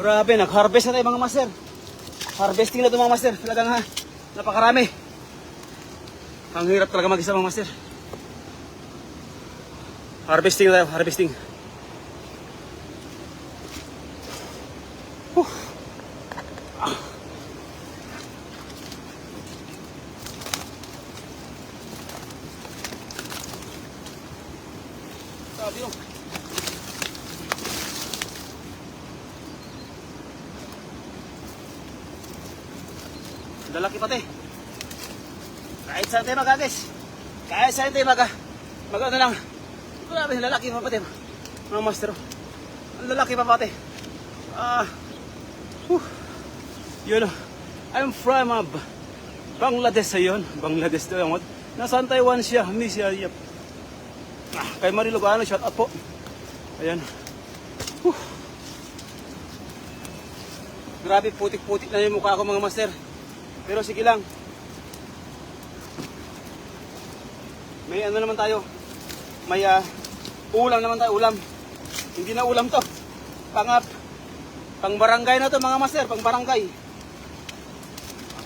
Grabe, nag-harvest na tayo mga master. Harvesting na ito mga master. Talagang ha, napakarami. Ang hirap talaga mag-isa mga master. Harvesting na tayo, harvesting. Sabi yun. Lalaki pati. Kahit saan tayo mag-agis. Kahit saan tayo mag-ano lang. Grabe, lalaki pa pati. Mga master. Ang lalaki pa pati. Yun o. I'm from Bangladesh yun. Bangladesh daw yung nasaan Taiwan siya. Hindi siya. Yep. Kay Marilo Gano, shout out po. Ayan. Grabe, putik-putik na yung mukha ko mga master. Pero sige lang. May ano naman tayo. May ulam naman tayo, ulam. Hindi na ulam to. Pang barangay na to mga master, pang barangay.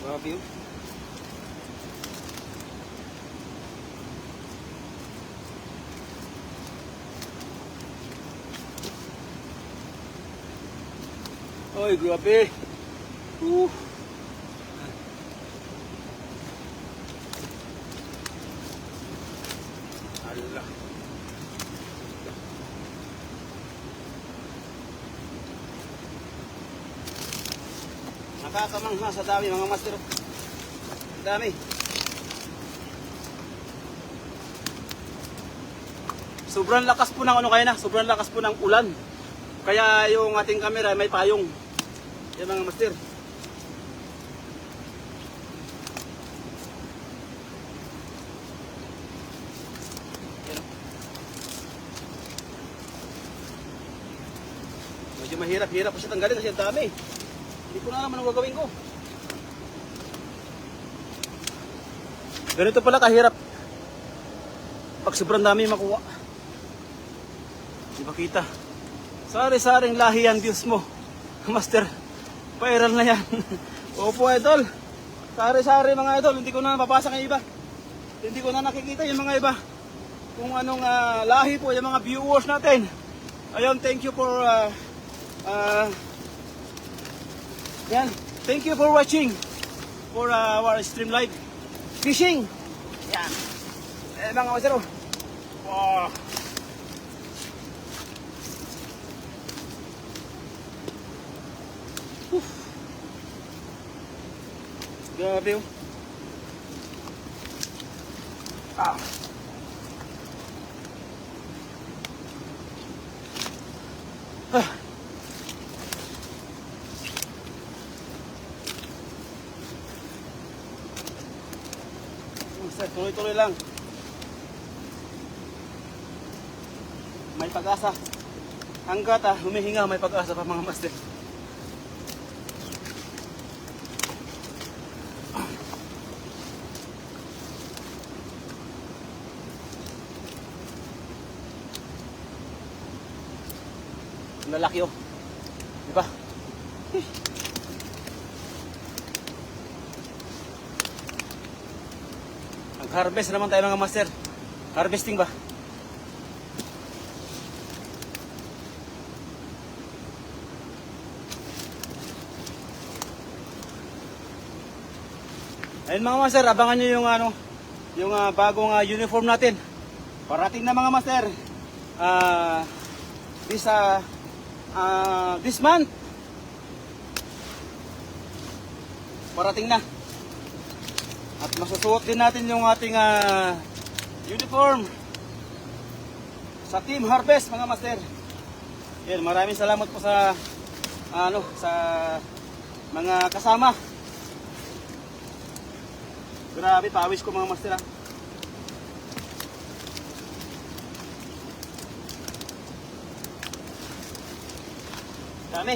Grabe yun. Oy, grabe. Allah. Nakakamangha sa dami mga master. Dami. Sobrang lakas po ng ano kaya na, sobrang lakas po ng ulan. Kaya yung ating camera may payong. Yan mga master. Medyo mahirap-hirap po siya tanggalin kasi ang dami. Hindi ko na naman ang gagawin ko. Ganito pala kahirap pag sobrang dami makuha. Di ba kita? Sari-saring lahi ang Diyos mo. Master, viral na yan. Opo idol. Sari-sari mga idol. Hindi ko na mapapasa ng iba. Hindi ko na nakikita yung mga iba. Kung anong lahi po yung mga viewers natin. Ayun, thank you for yan. Thank you for watching for our stream live fishing. Yan. Mga master. Wow. Grabe yun. Tuloy-tuloy lang. May pag-asa. Hanggat humihinga, may pag-asa pa mga master. Lalaki oh. Di ba? Nag-harvest naman tayo mga master. Harvesting ba? Ayun mga master, abangan nyo yung yung bagong uniform natin. Parating na mga master. This month parating na at masusuot din natin yung ating uniform sa Team Harvest mga master. Yan, maraming salamat po sa sa mga kasama. Grabe, pawis ko mga master. Dami.